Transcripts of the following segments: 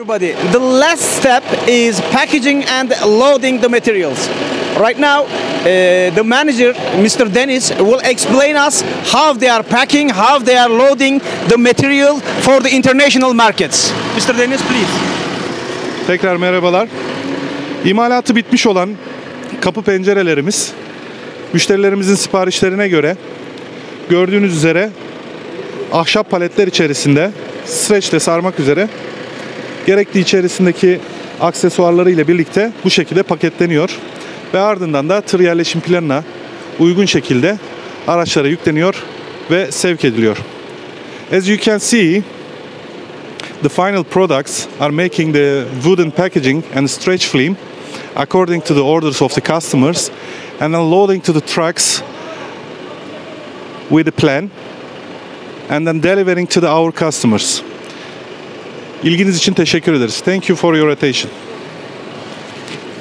Everybody, the last step is packaging and loading the materials. Right now, the manager, Mr. Dennis, will explain us how they are packing, how they are loading the material for the international markets. Mr. Dennis, please. Tekrar merhabalar. İmalatı bitmiş olan kapı pencerelerimiz, müşterilerimizin siparişlerine göre gördüğünüz üzere ahşap paletler içerisinde streçle sarmak üzere gerekli içerisindeki aksesuarları ile birlikte bu şekilde paketleniyor ve ardından da tır yerleşim planına uygun şekilde araçlara yükleniyor ve sevk ediliyor. As you can see, the final products are making the wooden packaging and stretch film according to the orders of the customers and unloading to the trucks with a plan and then delivering to our customers. İlginiz için teşekkür ederiz. Thank you for your attention.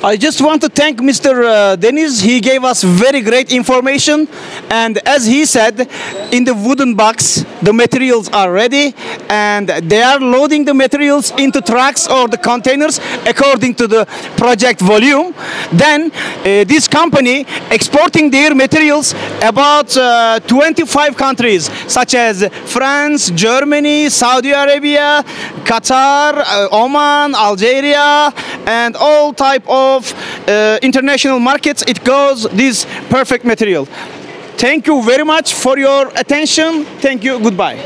I just want to thank Mr. Deniz. He gave us very great information, and as he said, in the wooden box the materials are ready and they are loading the materials into trucks or the containers according to the project volume. Then this company exporting their materials about 25 countries such as France, Germany, Saudi Arabia, Qatar, Oman, Algeria, and all type of international markets. It goes this perfect material. Thank you very much for your attention. Thank you. Goodbye.